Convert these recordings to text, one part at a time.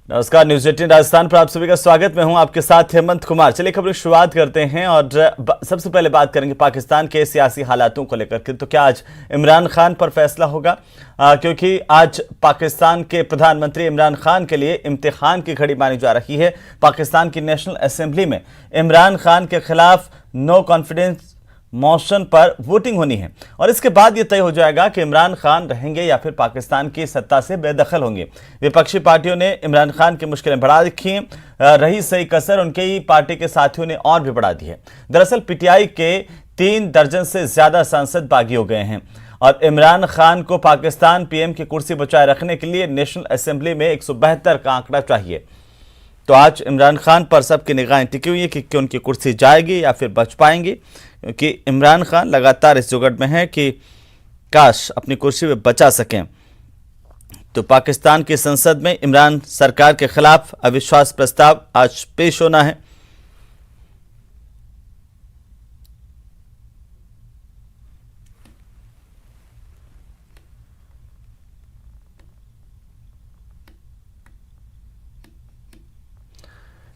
नमस्कार, न्यूज 18 राजस्थान पर आप सभी का स्वागत। मैं हूं आपके साथ हेमंत कुमार। चलिए खबर की शुरुआत करते हैं और सबसे पहले बात करेंगे पाकिस्तान के सियासी हालातों को लेकर के। तो क्या आज इमरान खान पर फैसला होगा? क्योंकि आज पाकिस्तान के प्रधानमंत्री इमरान खान के लिए इम्तिहान की घड़ी मानी जा रही है। पाकिस्तान की नेशनल असेंबली में इमरान खान के खिलाफ नो कॉन्फिडेंस मोशन पर वोटिंग होनी है और इसके बाद यह तय हो जाएगा कि इमरान खान रहेंगे या फिर पाकिस्तान की सत्ता से बेदखल होंगे। विपक्षी पार्टियों ने इमरान खान की मुश्किलें बढ़ा रखी हैं, रही सही कसर उनके ही पार्टी के साथियों ने और भी बढ़ा दी है। दरअसल पीटीआई के 3 दर्जन से ज्यादा सांसद बागी हो गए हैं और इमरान खान को पाकिस्तान पीएम की कुर्सी बचाए रखने के लिए नेशनल असेंबली में 172 का आंकड़ा चाहिए। तो आज इमरान खान पर सबकी निगाहें टिकी हुई है कि उनकी कुर्सी जाएगी या फिर बच पाएंगी, क्योंकि इमरान खान लगातार इस जुगड़ में है कि काश अपनी कुर्सी पे बचा सकें। तो पाकिस्तान की संसद में इमरान सरकार के खिलाफ अविश्वास प्रस्ताव आज पेश होना है।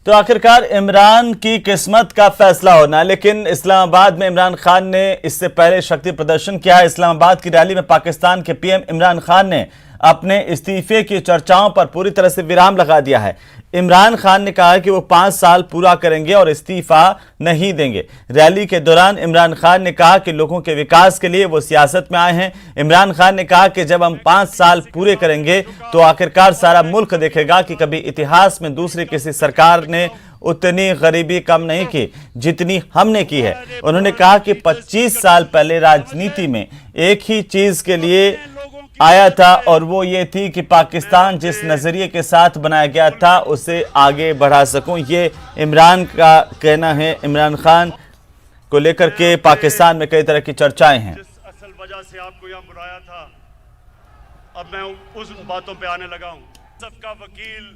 तो आखिरकार इमरान की किस्मत का फैसला होना है, लेकिन इस्लामाबाद में इमरान खान ने इससे पहले शक्ति प्रदर्शन किया है। इस्लामाबाद की रैली में पाकिस्तान के पीएम इमरान खान ने अपने इस्तीफे की चर्चाओं पर पूरी तरह से विराम लगा दिया है। इमरान खान ने कहा कि वो 5 साल पूरा करेंगे और इस्तीफा नहीं देंगे। रैली के दौरान इमरान खान ने कहा कि लोगों के विकास के लिए वो सियासत में आए हैं। इमरान खान ने कहा कि जब हम 5 साल पूरे करेंगे तो आखिरकार सारा मुल्क देखेगा कि कभी इतिहास में दूसरी किसी सरकार ने उतनी गरीबी कम नहीं की जितनी हमने की है। उन्होंने कहा कि 25 साल पहले राजनीति में एक ही चीज के लिए आया था और वो ये थी कि पाकिस्तान जिस नजरिए के साथ बनाया गया था उसे आगे बढ़ा सकूं। ये इमरान का कहना है। इमरान खान को लेकर के पाकिस्तान में कई तरह की चर्चाएं हैं। जिस असल वजह से आपको यहां बुलाया था, अब मैं उस बातों पे आने लगा हूं। सबका वकील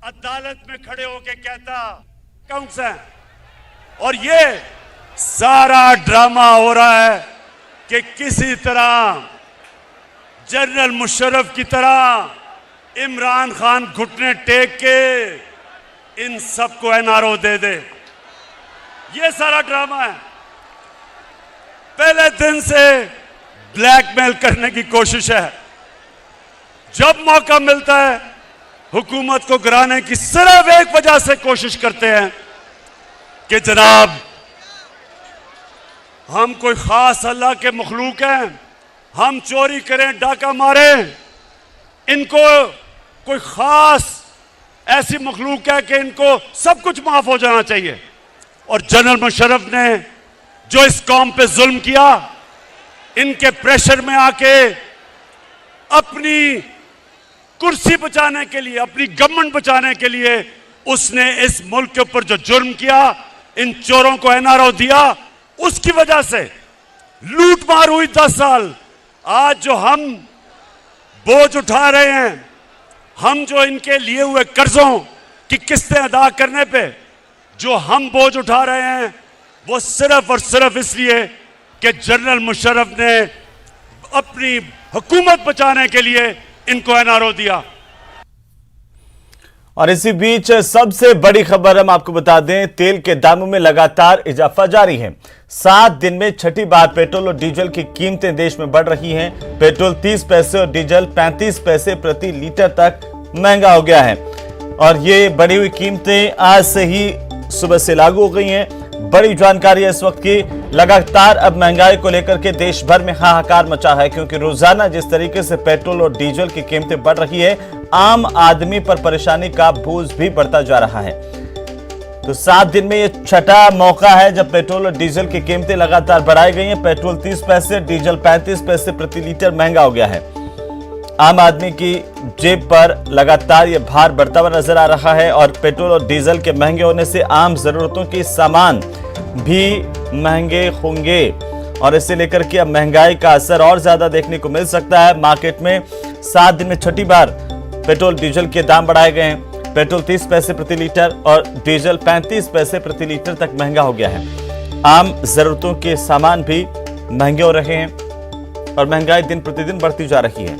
अदालत में खड़े होके कहता कौन सा, और ये सारा ड्रामा हो रहा है कि किसी तरह जनरल मुशर्रफ की तरह इमरान खान घुटने टेक के इन सबको एनआरओ दे दे। ये सारा ड्रामा है। पहले दिन से ब्लैकमेल करने की कोशिश है। जब मौका मिलता है हुकूमत को गिराने की सिर्फ एक वजह से कोशिश करते हैं कि जनाब हम कोई खास अल्लाह के मखलूक हैं, हम चोरी करें, डाका मारें, इनको कोई खास ऐसी मखलूक है कि इनको सब कुछ माफ हो जाना चाहिए। और जनरल मुशर्रफ ने जो इस कौम पे जुल्म किया, इनके प्रेशर में आके अपनी कुर्सी बचाने के लिए, अपनी गवर्नमेंट बचाने के लिए उसने इस मुल्क के ऊपर जो जुर्म किया, इन चोरों को एनआरओ दिया, उसकी वजह से लूट मार हुई 10 साल। आज जो हम बोझ उठा रहे हैं, हम जो इनके लिए हुए कर्जों की किस्तें अदा करने पे जो हम बोझ उठा रहे हैं, वो सिर्फ और सिर्फ इसलिए कि जनरल मुशर्रफ ने अपनी हुकूमत बचाने के लिए इनको एनआरओ दिया। और इसी बीच सबसे बड़ी खबर हम आपको बता दें, तेल के दामों में लगातार इजाफा जारी है। 7 दिन में छठी बार पेट्रोल और डीजल की कीमतें देश में बढ़ रही हैं। पेट्रोल 30 पैसे और डीजल 35 पैसे प्रति लीटर तक महंगा हो गया है और ये बढ़ी हुई कीमतें आज से ही सुबह से लागू हो गई हैं। बड़ी जानकारी है इस वक्त की। लगातार अब महंगाई को लेकर के देश भर में हाहाकार मचा है, क्योंकि रोजाना जिस तरीके से पेट्रोल और डीजल की कीमतें बढ़ रही है, आम आदमी पर परेशानी का बोझ भी बढ़ता जा रहा है। तो 7 दिन में ये छठा मौका है जब पेट्रोल और डीजल की कीमतें लगातार बढ़ाई गई हैं। पेट्रोल 30 पैसे, डीजल 35 पैसे प्रति लीटर महंगा हो गया है। आम आदमी की जेब पर लगातार ये भार बढ़ता हुआ नजर आ रहा है और पेट्रोल और डीजल के महंगे होने से आम जरूरतों के सामान भी महंगे होंगे और इसे लेकर के अब महंगाई का असर और ज्यादा देखने को मिल सकता है। मार्केट में 7 दिन में छठी बार पेट्रोल डीजल के दाम बढ़ाए गए हैं। पेट्रोल 30 पैसे प्रति लीटर और डीजल 35 पैसे प्रति लीटर तक महंगा हो गया है। आम जरूरतों के सामान भी महंगे हो रहे हैं और महंगाई दिन प्रतिदिन बढ़ती जा रही है।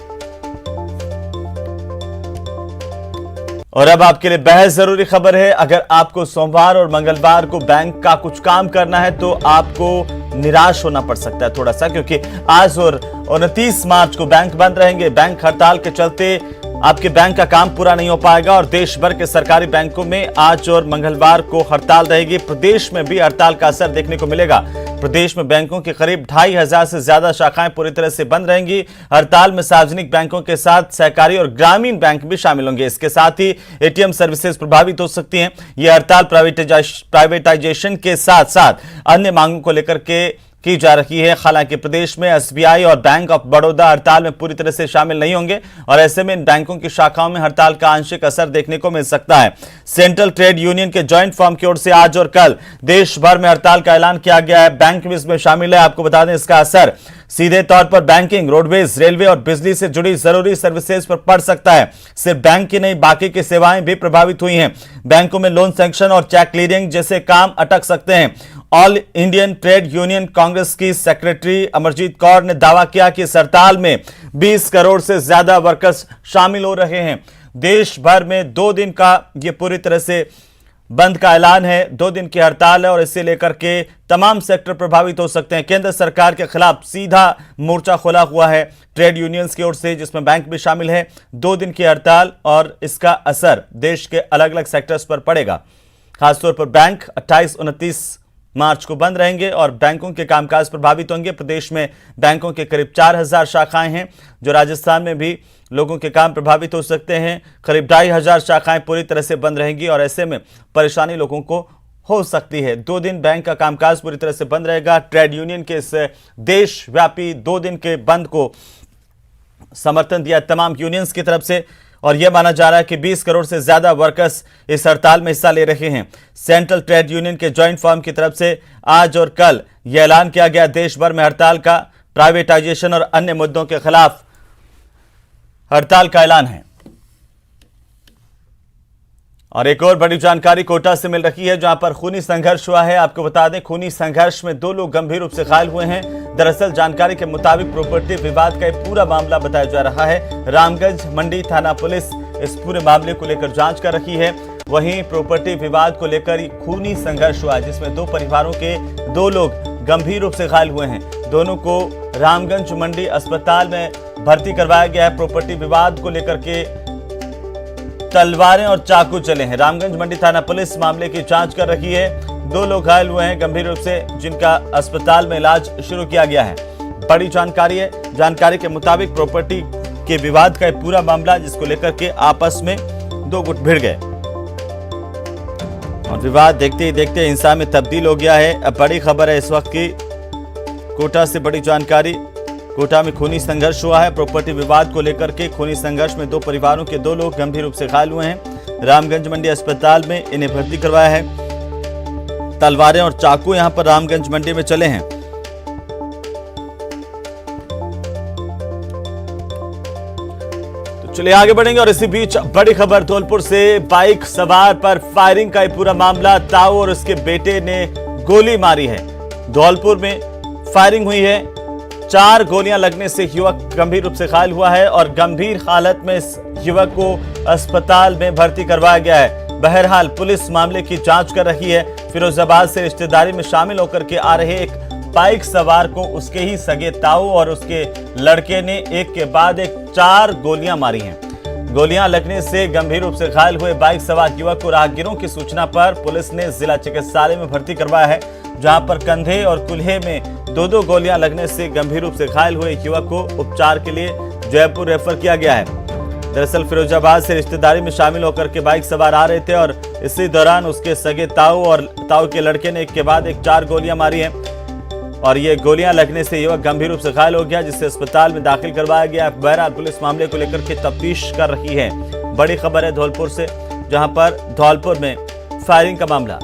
और अब आपके लिए बेहद जरूरी खबर है। अगर आपको सोमवार और मंगलवार को बैंक का कुछ काम करना है तो आपको निराश होना पड़ सकता है थोड़ा सा, क्योंकि आज और 29 मार्च को बैंक बंद रहेंगे। बैंक हड़ताल के चलते आपके बैंक का काम पूरा नहीं हो पाएगा और देश भर के सरकारी बैंकों में आज और मंगलवार को हड़ताल रहेगी। प्रदेश में भी हड़ताल का असर देखने को मिलेगा। प्रदेश में बैंकों की करीब 2500 से ज्यादा शाखाएं पूरी तरह से बंद रहेंगी। हड़ताल में सार्वजनिक बैंकों के साथ सहकारी और ग्रामीण बैंक भी शामिल होंगे। इसके साथ ही एटीएम सर्विसेज प्रभावित हो सकती हैं। यह हड़ताल प्राइवेटाइजेशन के साथ साथ अन्य मांगों को लेकर के की जा रही है। हालांकि प्रदेश में एसबीआई और बैंक ऑफ बड़ौदा हड़ताल में पूरी तरह से शामिल नहीं होंगे और ऐसे में इन बैंकों की शाखाओं में हड़ताल का आंशिक असर देखने को मिल सकता है। सेंट्रल ट्रेड यूनियन के जॉइंट फॉर्म की ओर से आज और कल देश भर में हड़ताल का ऐलान किया गया है। बैंक भी इसमें शामिल है। आपको बता दें इसका असर सीधे तौर पर बैंकिंग, रोडवेज, रेलवे और बिजली से जुड़ी जरूरी सर्विसेज पर पड़ सकता है। सिर्फ बैंक की नहीं, बाकी की सेवाएं भी प्रभावित हुई हैं। बैंकों में लोन सैंक्शन और चेक क्लियरिंग जैसे काम अटक सकते हैं। All Indian trade union Congress की सेक्रेटरी अमरजीत कौर ने दावा किया कि इस हड़ताल में 20 करोड़ से ज्यादा वर्कर्स शामिल हो रहे हैं। देश भर में 2 दिन का यह पूरी तरह से बंद का ऐलान है। 2 दिन की हड़ताल है और इसे लेकर के तमाम सेक्टर प्रभावित हो सकते हैं। केंद्र सरकार के खिलाफ सीधा मोर्चा खोला हुआ है ट्रेड यूनियंस की ओर से, जिसमें बैंक भी शामिल है। 2 दिन की हड़ताल और इसका असर देश के अलग अलग सेक्टर्स पर पड़ेगा। खासतौर पर बैंक 28-29 मार्च को बंद रहेंगे और बैंकों के कामकाज प्रभावित होंगे। प्रदेश में बैंकों के करीब 4000 शाखाएं हैं, जो राजस्थान में भी लोगों के काम प्रभावित हो सकते हैं। करीब 2500 शाखाएं पूरी तरह से बंद रहेंगी और ऐसे में परेशानी लोगों को हो सकती है। 2 दिन बैंक का कामकाज पूरी तरह से बंद रहेगा। ट्रेड यूनियन के इस देशव्यापी 2 दिन के बंद को समर्थन दिया तमाम यूनियंस की तरफ से और यह माना जा रहा है कि 20 करोड़ से ज्यादा वर्कर्स इस हड़ताल में हिस्सा ले रहे हैं। सेंट्रल ट्रेड यूनियन के जॉइंट फॉर्म की तरफ से आज और कल यह ऐलान किया गया देश भर में हड़ताल का। प्राइवेटाइजेशन और अन्य मुद्दों के खिलाफ हड़ताल का ऐलान है। और एक और बड़ी जानकारी कोटा से मिल रही है, जहां पर खूनी संघर्ष हुआ है। आपको बता दें, खूनी संघर्ष में 2 लोग गंभीर रूप से घायल हुए हैं। दरअसल जानकारी के मुताबिक प्रॉपर्टी विवाद का एक पूरा मामला बताया जा रहा है। रामगंज मंडी थाना पुलिस इस पूरे मामले को लेकर जांच कर रही है। वहीं प्रॉपर्टी विवाद को लेकर खूनी संघर्ष हुआ, जिसमें 2 परिवारों के 2 लोग गंभीर रूप से घायल हुए हैं। दोनों को रामगंज मंडी अस्पताल में भर्ती करवाया गया है। प्रॉपर्टी विवाद को लेकर के तलवारें और चाकू चले हैं। रामगंज मंडी थाना पुलिस मामले की जांच कर रही है। 2 लोग घायल हुए हैं गंभीर रूप से, जिनका अस्पताल में इलाज शुरू किया गया है। बड़ी जानकारी है। जानकारी के मुताबिक प्रॉपर्टी के विवाद का एक पूरा मामला, जिसको लेकर के आपस में 2 गुट भिड़ गए और विवाद देखते ही देखते हिंसा में तब्दील हो गया है। अब बड़ी खबर है इस वक्त की कोटा से बड़ी जानकारी। कोटा में खूनी संघर्ष हुआ है। प्रॉपर्टी विवाद को लेकर के खूनी संघर्ष में 2 परिवारों के 2 लोग गंभीर रूप से घायल हुए हैं। रामगंज मंडी अस्पताल में इन्हें भर्ती करवाया है। तलवारें और चाकू यहां पर रामगंज मंडी में चले हैं। तो चलिए आगे बढ़ेंगे और इसी बीच बड़ी खबर धौलपुर से। बाइक सवार पर फायरिंग का पूरा मामला। ताऊ और उसके बेटे ने गोली मारी है। धौलपुर में फायरिंग हुई है। 4 गोलियां लगने से युवक गंभीर रूप से घायल हुआ है और गंभीर हालत में इस युवक को अस्पताल में भर्ती करवाया गया है। बहरहाल पुलिस मामले की जांच कर रही है। फिरोजाबाद से रिश्तेदारी में शामिल होकर के आ रहे एक बाइक सवार को उसके ही सगे ताऊ और उसके लड़के ने एक के बाद एक 4 गोलियां मारी हैं। गोलियां लगने से गंभीर रूप से घायल हुए बाइक सवार युवक को राहगीरों की सूचना पर पुलिस ने जिला चिकित्सालय में भर्ती करवाया है, जहां पर कंधे और कुल्हे में 2 गोलियां लगने से गंभीर रूप से घायल हुए युवक को उपचार के लिए जयपुर रेफर किया गया है। दरअसल फिरोजाबाद से रिश्तेदारी में शामिल होकर के बाइक सवार आ रहे थे और इसी दौरान उसके सगे ताऊ और ताऊ के लड़के ने एक के बाद एक 4 गोलियां मारी हैं और ये गोलियां लगने से युवक गंभीर रूप से घायल हो गया, जिसे अस्पताल में दाखिल करवाया गया। बहरहाल पुलिस मामले को लेकर के तफ्तीश कर रही है। बड़ी खबर है धौलपुर से, जहां पर धौलपुर में फायरिंग का मामला।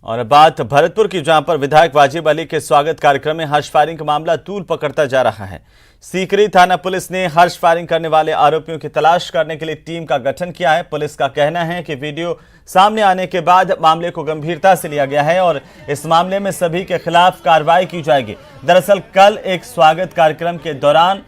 और अब बात भरतपुर की, जहां पर विधायक वाजिब अली के स्वागत कार्यक्रम में हर्ष फायरिंग का मामला तूल पकड़ता जा रहा है। सीकरी थाना पुलिस ने हर्ष फायरिंग करने वाले आरोपियों की तलाश करने के लिए टीम का गठन किया है। पुलिस का कहना है कि वीडियो सामने आने के बाद मामले को गंभीरता से लिया गया है और इस मामले में सभी के खिलाफ कार्रवाई की जाएगी। दरअसल कल एक स्वागत कार्यक्रम के दौरान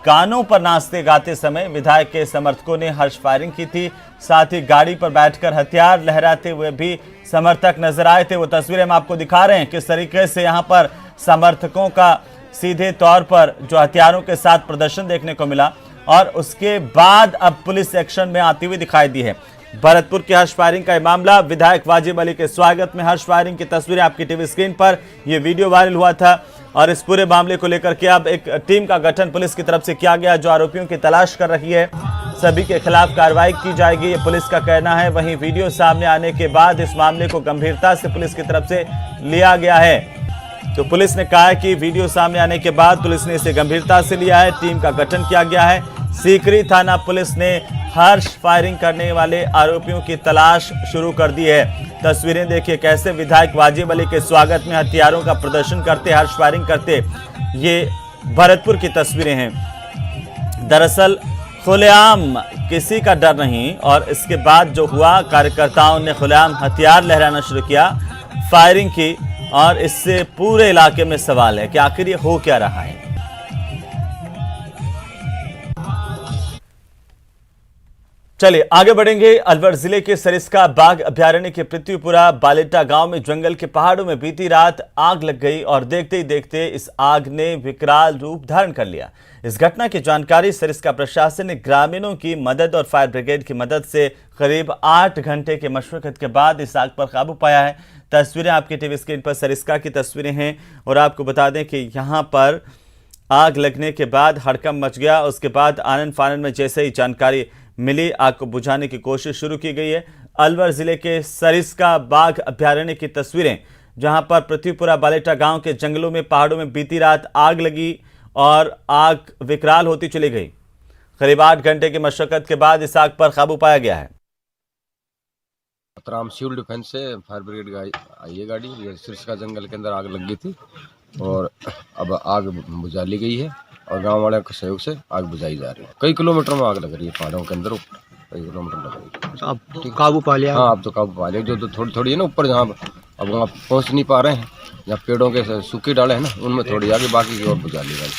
गानों पर नाचते गाते समय विधायक के समर्थकों ने हर्ष फायरिंग की थी। साथ ही गाड़ी पर बैठकर हथियार लहराते हुए भी समर्थक नजर आए थे। वो तस्वीरें हम आपको दिखा रहे हैं किस तरीके से यहां पर समर्थकों का सीधे तौर पर जो हथियारों के साथ प्रदर्शन देखने को मिला और उसके बाद अब पुलिस एक्शन में आती हुई दिखाई दी है। भरतपुर की हर्ष फायरिंग का मामला, विधायक वाजिब अली के स्वागत में हर्ष फायरिंग की तस्वीरें आपकी टीवी स्क्रीन पर, यह वीडियो वायरल हुआ था और इस पूरे मामले को लेकर के अब एक टीम का गठन पुलिस की तरफ से किया गया जो आरोपियों की तलाश कर रही है। सभी के खिलाफ कार्रवाई की जाएगी, ये पुलिस का कहना है। वहीं वीडियो सामने आने के बाद इस मामले को गंभीरता से पुलिस की तरफ से लिया गया है। तो पुलिस ने कहा है कि वीडियो सामने आने के बाद पुलिस ने इसे गंभीरता से लिया है, टीम का गठन किया गया है। सीकरी थाना पुलिस ने हर्ष फायरिंग करने वाले आरोपियों की तलाश शुरू कर दी है। तस्वीरें देखिए कैसे विधायक वाजिब अली के स्वागत में हथियारों का प्रदर्शन करते, हर्ष फायरिंग करते, ये भरतपुर की तस्वीरें हैं। दरअसल खुलेआम किसी का डर नहीं और इसके बाद जो हुआ, कार्यकर्ताओं ने खुलेआम हथियार लहराना शुरू किया, फायरिंग की और इससे पूरे इलाके में सवाल है कि आखिर ये हो क्या रहा है। चलिए आगे बढ़ेंगे। अलवर जिले के सरिस्का बाघ अभयारण्य के पृथ्वीपुरा बालेटा गांव में जंगल के पहाड़ों में बीती रात आग लग गई और देखते ही देखते इस आग ने विकराल रूप धारण कर लिया। इस घटना की जानकारी सरिस्का प्रशासन ने ग्रामीणों की मदद और फायर ब्रिगेड की मदद से करीब 8 घंटे के मशक्कत के बाद इस आग पर काबू पाया है। तस्वीरें आपकी टीवी स्क्रीन पर सरिस्का की तस्वीरें हैं और आपको बता दें कि यहाँ पर आग लगने के बाद हड़कंप मच गया। उसके बाद आनन फानन में जैसे ही जानकारी मिली, आग को बुझाने की कोशिश शुरू की गई है। अलवर जिले के सरिस्का बाघ अभयारण्य की तस्वीरें, जहां पर पृथ्वीपुरा बालेटा गांव के जंगलों में पहाड़ों में बीती रात आग लगी और आग विकराल होती चली गई। करीब 8 घंटे की मशक्कत के बाद इस आग पर काबू पाया गया है। राम सिविल डिफेंस से फायर ब्रिगेड आई है गाड़ी। ये सरिस्का जंगल के अंदर आग लग गई थी और अब आग बुझा ली गई है और गांव वाले के सहयोग से आग बुझाई जा रही है। कई किलोमीटर में आग लग रही है, पहाड़ों के अंदर कई किलोमीटर लग रही है। अब तो काबू पा लिया? हाँ, अब तो काबू पा लिया। जो तो थोड़ी थोड़ी है ना ऊपर, जहाँ अब वहाँ पहुँच नहीं पा रहे हैं, जहाँ पेड़ों के सूखे डाले हैं ना, उनमें थोड़ी आगे, बाकी की ओर बुझा ली गई।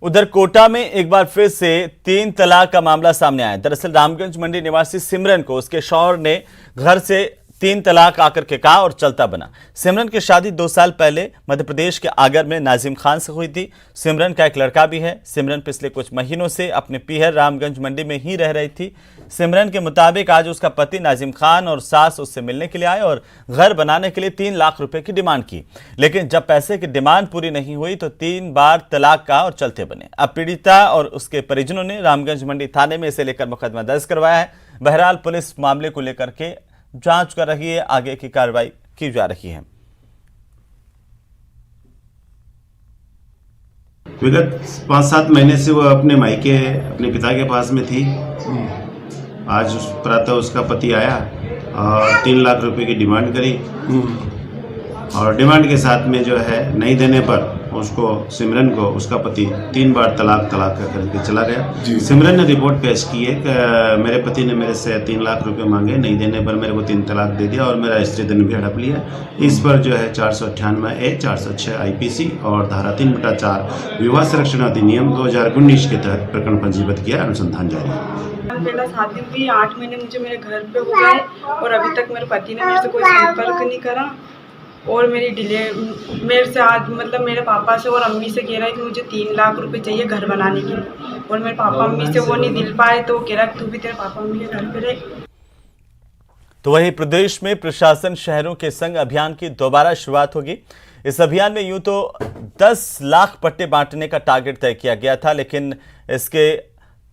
उधर कोटा में एक बार फिर से 3 तलाक का मामला सामने आया। दरअसल रामगंज मंडी निवासी सिमरन को उसके शौहर ने घर से 3 तलाक आकर के कहा और चलता बना। सिमरन की शादी 2 साल पहले मध्य प्रदेश के आगर में नाजिम खान से हुई थी। सिमरन का एक लड़का भी है। सिमरन पिछले कुछ महीनों से अपने पीहर रामगंज मंडी में ही रह रही थी। सिमरन के मुताबिक आज उसका पति नाजिम खान और सास उससे मिलने के लिए आए और घर बनाने के लिए 3 लाख रुपए की डिमांड की, लेकिन जब पैसे की डिमांड पूरी नहीं हुई तो 3 बार तलाक कहा और चलते बने। अब पीड़िता और उसके परिजनों ने रामगंज मंडी थाने में इसे लेकर मुकदमा दर्ज करवाया है। बहरहाल पुलिस मामले को लेकर के जांच कर रही है, आगे की कार्रवाई की जा रही है। विगत 5-7 महीने से वो अपने मायके अपने पिता के पास में थी। आज प्रातः उसका पति आया और 3 लाख रुपए की डिमांड करी और डिमांड के साथ में जो है नहीं देने पर उसको, सिमरन को, उसका पति 3 बार तलाक करके चला गया। सिमरन ने रिपोर्ट पेश की है कि मेरे पति ने मेरे से 3 लाख रुपए मांगे, नहीं देने पर मेरे को 3 तलाक दे दिया और मेरा स्त्री धन भी हड़प लिया। इस पर जो है 498A, 406 IPC और धारा 3/4 विवाह संरक्षण अधिनियम 2019 के तहत प्रकरण पंजीबद्ध किया। अनुसंधान जारी है। पहला शादी हुई, 8 महीने मुझे मेरे घर पे हो गए और अभी तक मेरे पति ने मेरे से कोई संपर्क नहीं करा और मेरे से आज मतलब मेरे पापा से और अम्मी से कह रहा है कि मुझे 3 लाख रुपए चाहिए घर बनाने के लिए और मेरे पापा अम्मी से वो नहीं दिल पाए तो कह रहा है तू भी तेरे पापा अम्मी के घर पे रहे। तो वहीं प्रदेश में प्रशासन शहरों के संग अभियान की दोबारा शुरुआत होगी। इस अभियान में यूं तो 10 लाख पट्टे बांटने का टारगेट तय किया गया था, लेकिन इसके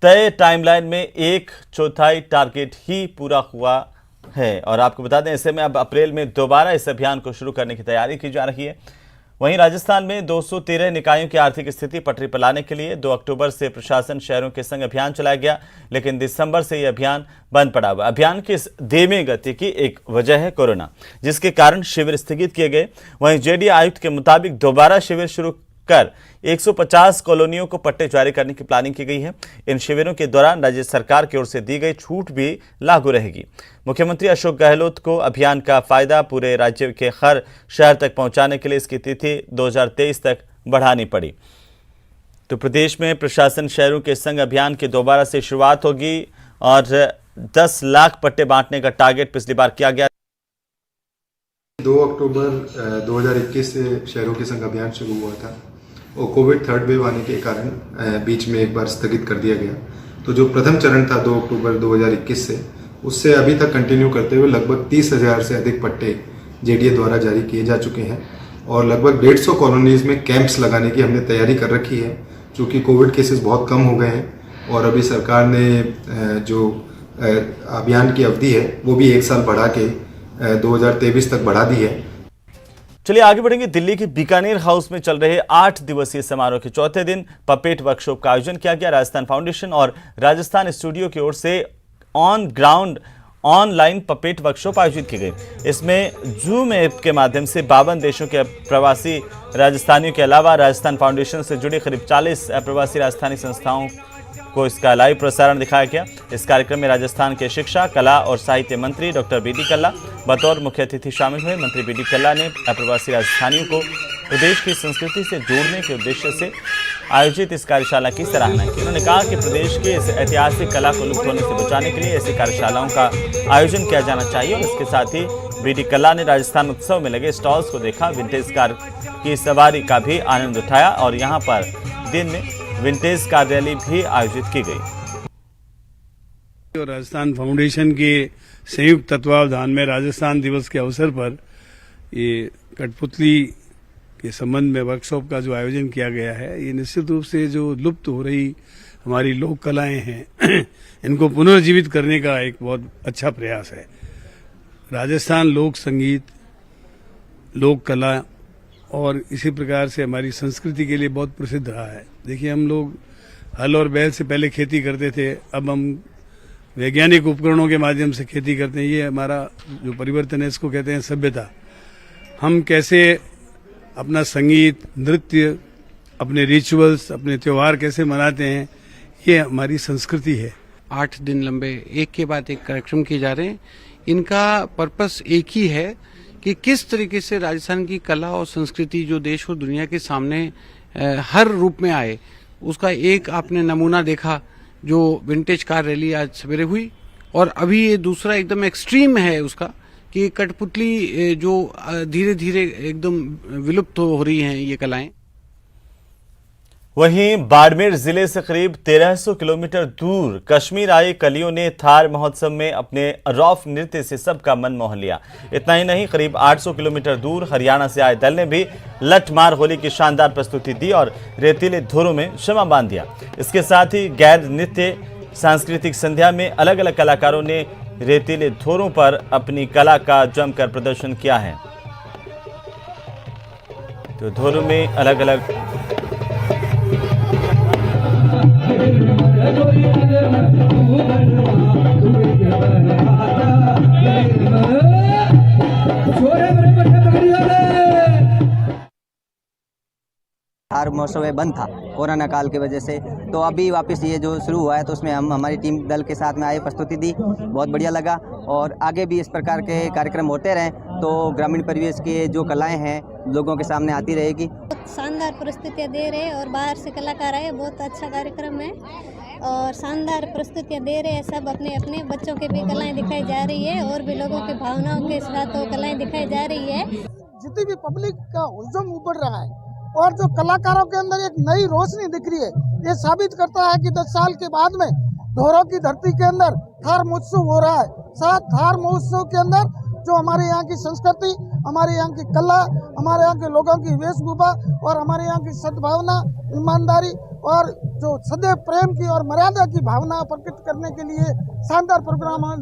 तय टाइमलाइन में 1/4 टारगेट ही पूरा हुआ है। और आपको बता दें, ऐसे में अब अप्रैल में दोबारा इस अभियान को शुरू करने की तैयारी की जा रही है। वहीं राजस्थान में 213 निकायों की आर्थिक स्थिति पटरी पर लाने के लिए 2 अक्टूबर से प्रशासन शहरों के संग अभियान चलाया गया, लेकिन दिसंबर से यह अभियान बंद पड़ा हुआ। अभियान की इस धीमी गति की एक वजह है कोरोना, जिसके कारण शिविर स्थगित किए गए। वहीं जेडीए आयुक्त के मुताबिक दोबारा शिविर शुरू कर 150 कॉलोनियों को पट्टे जारी करने की प्लानिंग की गई है। इन शिविरों के दौरान राज्य सरकार की ओर से दी गई छूट भी लागू रहेगी। मुख्यमंत्री अशोक गहलोत को अभियान का फायदा पूरे राज्य के हर शहर तक पहुंचाने के लिए इसकी तिथि 2023 तक बढ़ानी पड़ी। तो प्रदेश में प्रशासन शहरों के संग अभियान की दोबारा से शुरुआत होगी और 10 लाख पट्टे बांटने का टारगेट पिछली बार किया गया। 2 अक्टूबर 2021 से शहरों के संग अभियान शुरू हुआ था और कोविड थर्ड वेव आने के कारण बीच में एक बार स्थगित कर दिया गया। तो जो प्रथम चरण था 2 अक्टूबर 2021 से, उससे अभी तक कंटिन्यू करते हुए लगभग 30,000 से अधिक पट्टे जेडीए द्वारा जारी किए जा चुके हैं और लगभग 150 कॉलोनीज में कैंप्स लगाने की हमने तैयारी कर रखी है, क्योंकि कोविड केसेस बहुत कम हो गए हैं और अभी सरकार ने जो अभियान की अवधि है वो भी 1 साल बढ़ा के 2023 तक बढ़ा दी है। चलिए आगे बढ़ेंगे। दिल्ली के बीकानेर हाउस में चल रहे 8 दिवसीय समारोह के चौथे दिन पपेट वर्कशॉप का आयोजन किया गया। राजस्थान फाउंडेशन और राजस्थान स्टूडियो की ओर से on ground online puppet workshop आयोजित की गई। इसमें जूम ऐप के माध्यम से 52 देशों के प्रवासी राजस्थानियों के अलावा राजस्थान फाउंडेशन से जुड़े करीब 40 अप्रवासी राजस्थानी संस्थाओं को इसका लाइव प्रसारण दिखाया गया। इस कार्यक्रम में राजस्थान के शिक्षा, कला और साहित्य मंत्री डॉक्टर बीडी कल्ला बतौर मुख्य अतिथि शामिल हुए। मंत्री बीडी कल्ला ने अप्रवासी राजस्थानियों को प्रदेश की संस्कृति से जोड़ने के उद्देश्य से आयोजित इस कार्यशाला की सराहना की। उन्होंने कहा कि प्रदेश के इस ऐतिहासिक कला को लुप्त होने से बचाने के लिए ऐसी कार्यशालाओं का आयोजन किया जाना चाहिए। और इसके साथ ही बीडी कल्ला ने राजस्थान उत्सव में लगे स्टॉल्स को देखा, विंटेज कार की सवारी का भी आनंद उठाया और यहाँ पर दिन में विंटेज कार रैली भी आयोजित की गई। और राजस्थान फाउंडेशन के संयुक्त तत्वावधान में राजस्थान दिवस के अवसर पर ये कठपुतली के संबंध में वर्कशॉप का जो आयोजन किया गया है, ये निश्चित रूप से जो लुप्त हो रही हमारी लोक कलाएं हैं इनको पुनर्जीवित करने का एक बहुत अच्छा प्रयास है। राजस्थान लोक संगीत, लोक कला और इसी प्रकार से हमारी संस्कृति के लिए बहुत प्रसिद्ध रहा है। देखिए, हम लोग हल और बैल से पहले खेती करते थे, अब हम वैज्ञानिक उपकरणों के माध्यम से खेती करते हैं। ये हमारा जो परिवर्तन है, इसको कहते हैं सभ्यता। हम कैसे अपना संगीत, नृत्य, अपने रिचुअल्स, अपने त्योहार कैसे मनाते हैं, ये हमारी संस्कृति है। 8 दिन लंबे एक के बाद एक कार्यक्रम किए जा रहे हैं। इनका पर्पस एक ही है कि किस तरीके से राजस्थान की कला और संस्कृति जो देश और दुनिया के सामने हर रूप में आए, उसका एक आपने नमूना देखा जो विंटेज कार रैली आज सवेरे हुई। और अभी ये दूसरा एकदम एक्सट्रीम है उसका कि कठपुतली जो धीरे धीरे एकदम विलुप्त हो रही हैं ये कलाएं। वहीं बाड़मेर जिले से करीब 1300 किलोमीटर दूर कश्मीर आए कलियों ने थार महोत्सव में अपने रौफ नृत्य से सबका मन मोह लिया। इतना ही नहीं, करीब 800 किलोमीटर दूर हरियाणा से आए दल ने भी लठमार होली की शानदार प्रस्तुति दी और रेतीले धुरों में शमा बांध दिया। इसके साथ ही गैर नृत्य सांस्कृतिक संध्या में अलग अलग कलाकारों ने रेतीले धुरों पर अपनी कला का जमकर प्रदर्शन किया है। तो धुरों में अलग अलग थार महोत्सव बंद था कोरोना काल की वजह से, तो अभी वापस ये जो शुरू हुआ है तो उसमें हम हमारी टीम दल के साथ में आए, प्रस्तुति दी, बहुत बढ़िया लगा। और आगे भी इस प्रकार के कार्यक्रम होते रहें तो ग्रामीण परिवेश के जो कलाएं हैं लोगों के सामने आती रहेगी। शानदार प्रस्तुतियाँ दे रहे हैं और बाहर से कलाकार आए, बहुत अच्छा कार्यक्रम है और शानदार प्रस्तुतियाँ दे रहे हैं। सब अपने अपने बच्चों के भी कलाएं दिखाई जा रही है और भी लोगों की भावनाओं के साथ वो कलाएं दिखाई जा रही है। जितनी भी पब्लिक का हुजूम उमड़ रहा है और जो कलाकारों के अंदर एक नई रोशनी दिख रही है, ये साबित करता है कि 10 साल के बाद में धोरों की धरती के अंदर थार महोत्सव हो रहा है। साथ थार महोत्सव के अंदर जो हमारे यहाँ की संस्कृति, हमारे यहाँ की कला, हमारे यहाँ के लोगों की वेशभूषा और हमारे यहाँ की सद्भावना, ईमानदारी और जो सदैव प्रेम की और मर्यादा की भावना प्रकट करने के लिए शानदार प्रोग्राम है।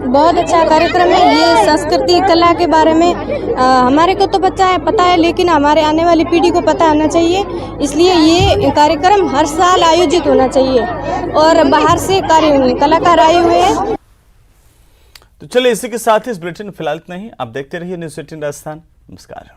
बहुत अच्छा कार्यक्रम है। ये संस्कृति कला के बारे में हमारे को तो पता है, लेकिन हमारे आने वाली पीढ़ी को पता होना चाहिए। इसलिए ये कार्यक्रम हर साल आयोजित होना चाहिए और बाहर से कलाकार आए हुए हैं। तो चलिए इसी के साथ ही इस बुलेटिन में फिलहाल इतना ही। आप देखते रहिए न्यूज़ 18 राजस्थान। नमस्कार।